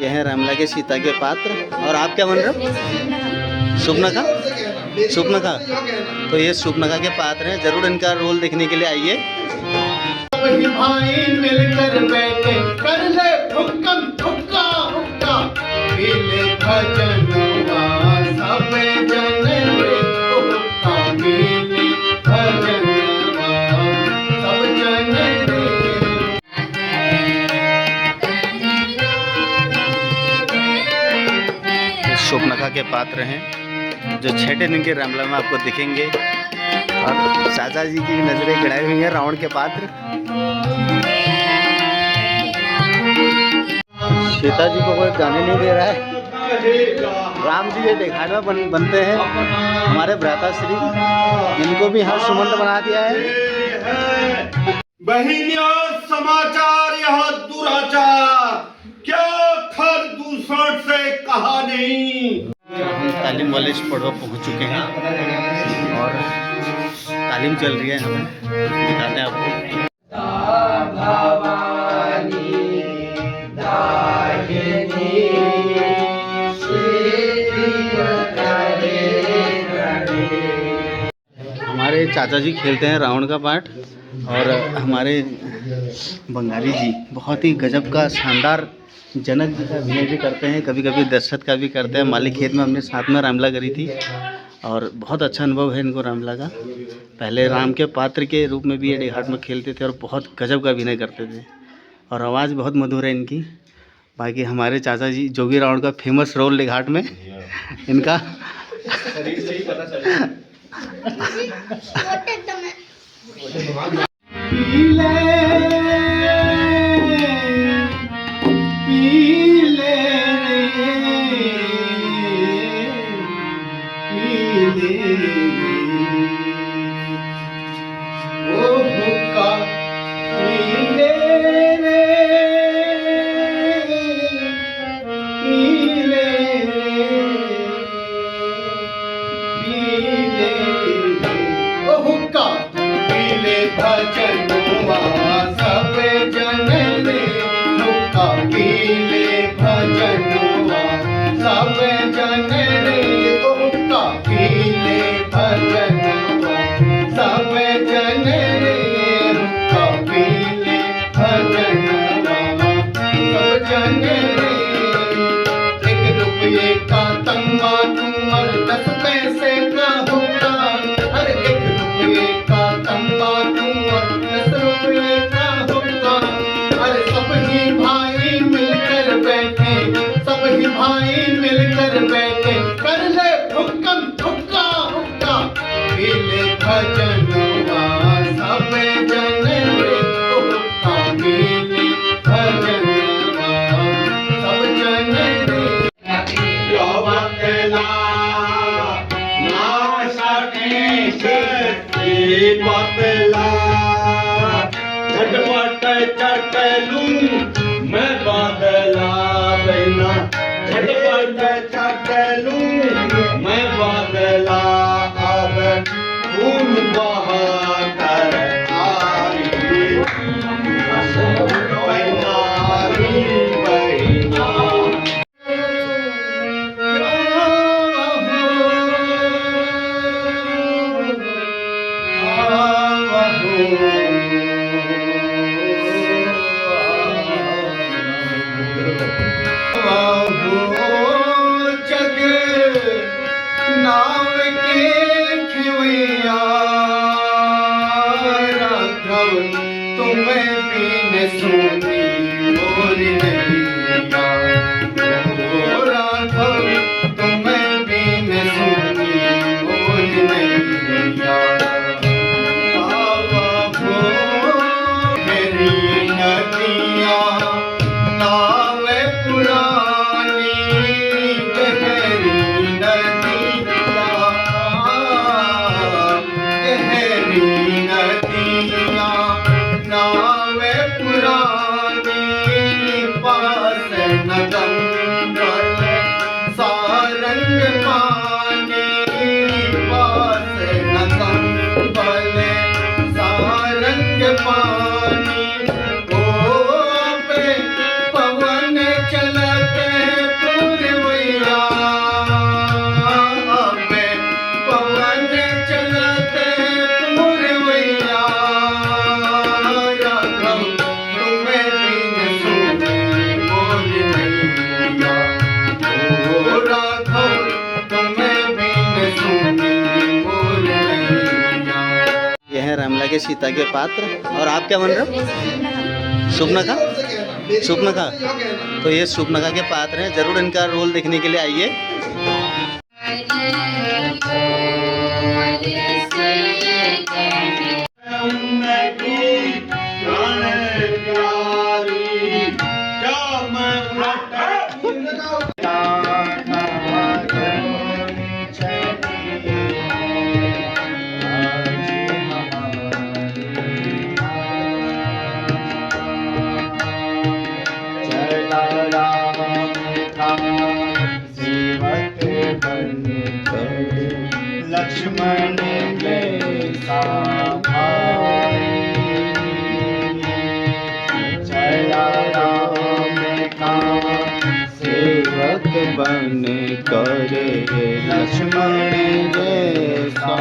ये है रामला के सीता के पात्र। और आप क्या बन रहे हो? शुभनखा। शुभनखा, तो ये शुभनखा के पात्र हैं। जरूर इनका रोल देखने के लिए आइए। भाई मिलकर बैठे कर ले हुक्म हुक्का हुक्का मिले भजनवा सब जन रे हुक्का मिले भजनवा सब जन रे। शुभनखा के पात्र हैं जो 6 दिन के रामला में आपको दिखेंगे। और चाचा जी की नजरें गड़ाई हुई हैं रावण के पात्र। सीता जी को कोई जाने नहीं दे रहा है। राम जी ये देखाड़ में बनते हैं हमारे भ्राताश्री, इनको भी यहाँ सुमंत बना दिया है। बहनियों समाचार यह दुराचार क्या खर दूसरों से कहा नहीं। हम तालीम वाले स्पॉट पर पहुँच चुके हैं और तालीम चल रही है। हमें दिखाते हैं आपको। हमारे चाचा जी खेलते हैं रावण का पार्ट और हमारे बंगाली जी बहुत ही गजब का शानदार जनक जी का अभिनय भी करते हैं, कभी कभी दशरथ का भी करते हैं। मालिक खेत में हमने साथ में रामला करी थी और बहुत अच्छा अनुभव है इनको रामला का। पहले राम के पात्र के रूप में भी ये डेघाट में खेलते थे और बहुत गजब का अभिनय करते थे और आवाज़ बहुत मधुर है इनकी। बाकी हमारे चाचा जी जोगी रावण का फेमस रोल डेघाट में इनका शरीर से ही पता चलता भजनवा सब जन रे हुक्का पीले भजनवा सब जन रे हुक्का पीले भजनवा सब जन रे हुक्का पीले भजनवा सब जन रे। 1 रुपये का तंबाकू और 10 पैसे का हुक्का। हर 1 रुपये का तंबाकू और 10 रुपये का हुक्का। अरे सब ही भाई मिलकर बैठे, सब ही भाई मिलकर बैठे कर ले हुक्म हुक्का हुक्का पीले भजनवा सब जन रे हुक्का पीले भजनवा सब जन रे। बदला झटपट चट लूं मैं बादला देना झटपट चट लूं मैं बादला अब खून बहा कर आई जग नाव के खिवैया राघव तुम्हें पीने सुनी और नैया राघव तुम्हें पीने सुनी और नैया। मेरी नदिया नाव पुरानी गहरी नदिया गहरी नदिया नाव पुरानी पास नगम सारंग पानी पास नगम बले सारंग पानी ओ पे पवन चलत के सीता के पात्र। और आप क्या बन रहे हो? सुपनखा। सुपनखा, तो ये सुपनखा के पात्र हैं। ज़रूर इनका रोल देखने के लिए आइए। लक्ष्मण जैसा भाई चला राम का सेवक बन कर, लक्ष्मण जैसा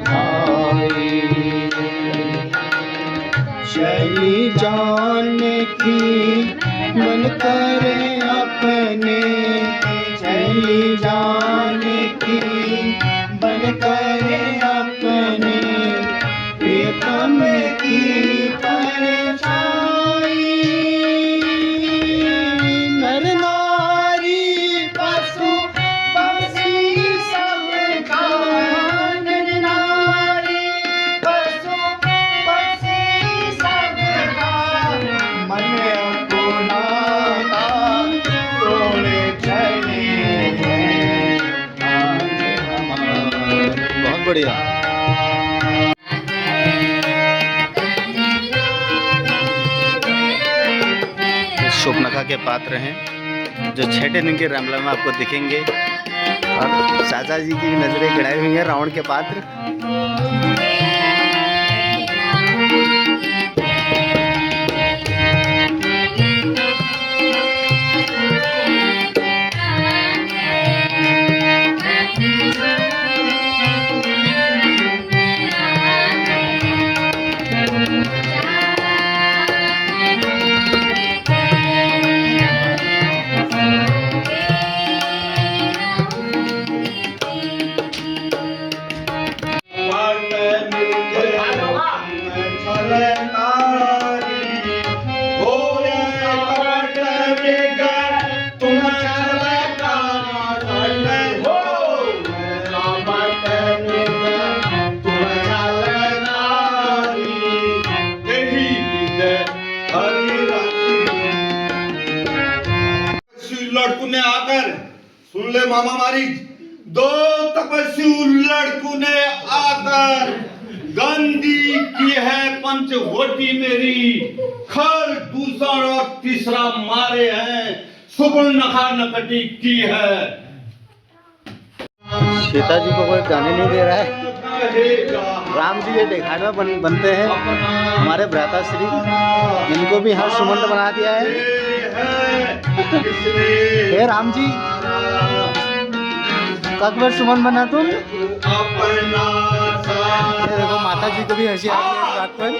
भाई चली जानकी मन करे अपने, चली जानकी बन करे अपने, प्रीतम की परछाई नर नारी पशु पक्षी सबका, नर नारी पशु पक्षी सबका मन अपना तोड़े चले हैं आज हमारे। बहुत बढ़िया। सुपनखा के पात्र हैं जो 6 दिन के रामलीला में आपको दिखेंगे। और चाचा जी की नजरें गड़ाई हुई हैं रावण के पात्र। लड़कों ने आकर, सुन ले मामा मारी, 2 तपस्वी लड़कों ने आकर गंदी की है पंचवटी मेरी, खर दूसरा और तीसरा मारे हैं, सुपनखा नकटी की है। सीता जी को कोई गाने नहीं दे रहा है। राम जी ये दिखाने में बनते हैं हमारे भ्राताश्री, इनको भी हर सुमंत बना दिया है। हे राम जी, कब बार सुमन बना तुम? ये देखो माता जी को भी हंसी आ रही है इस बात पर।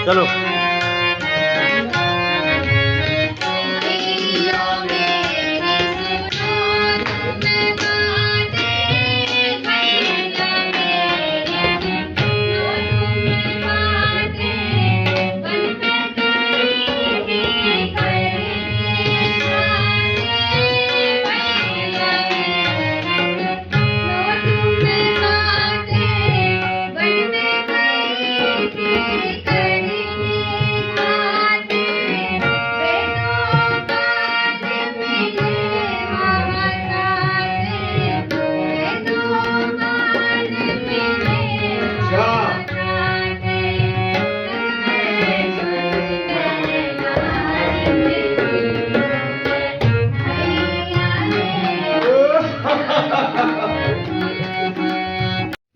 चलो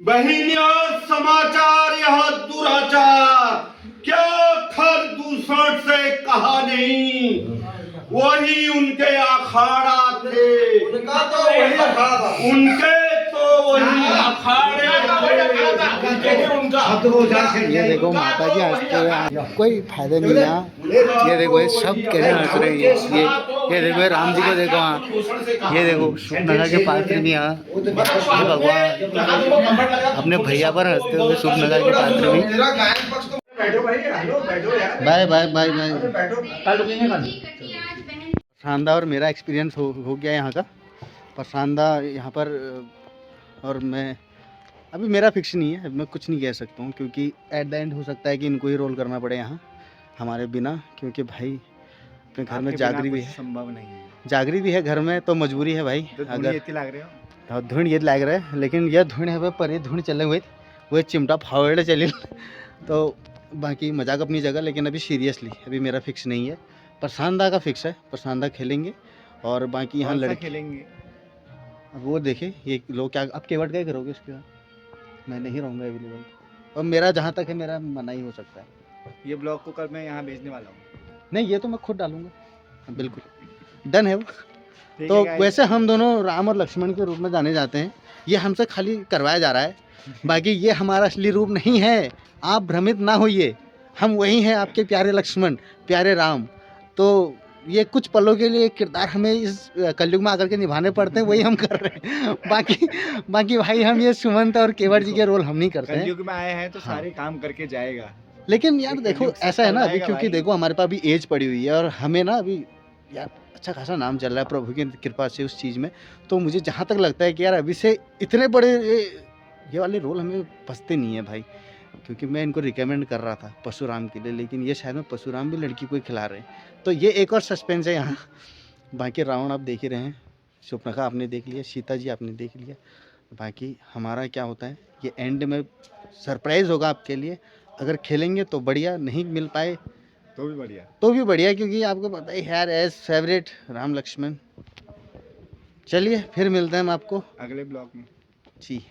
बहनियों, समाचार यह दुराचार क्या खर दूसर से कहा नहीं, वही उनके अखाड़ा थे, उनके तो वही अखाड़े थे। ये देखो माता जी हंसते हुए, कोई फायदा नहीं है। ये देखो ये सब कैसे हंस रहे हैं। ये देखो ये राम जी को देखो वहाँ, ये देखो शुभनगा के पात्र भी यहाँ, ये भगवान अपने भैया पर हंसते हुए शुभनगा के पात्र भी। Bye bye bye bye. शानदार, और मेरा एक्सपीरियंस हो गया यहाँ का पसंदा यहाँ पर। और मैं अभी मेरा फिक्स नहीं है, मैं कुछ नहीं कह सकता हूँ, क्योंकि एट द एंड हो सकता है कि इनको ही रोल करना पड़े यहाँ हमारे बिना, क्योंकि भाई अपने घर में जागरी भी है, संभव नहीं है, जागरी भी है घर में, तो मजबूरी है भाई। तो अगर लग रहे हो धुन ये लग रहा है, लेकिन यह धुन है पर ये धुन चले हुए वो चिमटा फावड़े चले तो बाकी मजाक अपनी जगह, लेकिन अभी सीरियसली अभी मेरा फिक्स नहीं है। प्रशांदा का फिक्स है, प्रशांदा खेलेंगे, और बाकी यहाँ लड़के खेलेंगे। वो देखे ये लोग क्या, अब केवट क्या करोगे उसके बाद, मैं नहीं रहूँगा अवेलेबल, और मेरा जहाँ तक है मेरा मना ही हो सकता है। ये ब्लॉग को कल मैं यहाँ भेजने वाला हूँ। नहीं, ये तो मैं खुद डालूंगा, बिल्कुल डन है वो। तो वैसे हम दोनों राम और लक्ष्मण के रूप में जाने जाते हैं, ये हमसे खाली करवाया जा रहा है, बाकी ये हमारा असली रूप नहीं है, आप भ्रमित ना होइए। हम वही हैं, आपके प्यारे लक्ष्मण, प्यारे राम। तो ये कुछ पलों के लिए किरदार हमें इस कलयुग में आकर के निभाने पड़ते हैं, वही हम कर रहे हैं। बाकी भाई हम ये सुमंत और केवट जी के रोल हम नहीं करते हैं। कलयुग में आए हैं तो सारे काम करके जाएगा। लेकिन यार देखो ऐसा है ना अभी, क्योंकि भाई। देखो हमारे पास अभी एज पड़ी हुई है, और हमें ना अभी यार अच्छा खासा नाम चल रहा है प्रभु की कृपा से उस चीज़ में। तो मुझे जहाँ तक लगता है कि यार अभी से इतने बड़े ये वाले रोल हमें बसते नहीं है भाई, क्योंकि मैं इनको रिकमेंड कर रहा था परशुराम के लिए, लेकिन ये शायद में परशुराम भी लड़की को ही खिला रहे हैं, तो ये एक और सस्पेंस है यहाँ। बाकी रावण आप देख ही रहे हैं, शूर्पणखा आपने देख लिया, सीता जी आपने देख लिया, बाकी हमारा क्या होता है ये एंड में सरप्राइज़ होगा आपके लिए। अगर खेलेंगे तो बढ़िया, नहीं मिल पाए तो भी बढ़िया, क्योंकि आपको पता ही है यार, एज फेवरेट राम लक्ष्मण। चलिए फिर मिलते हैं हम आपको अगले ब्लॉग में जी।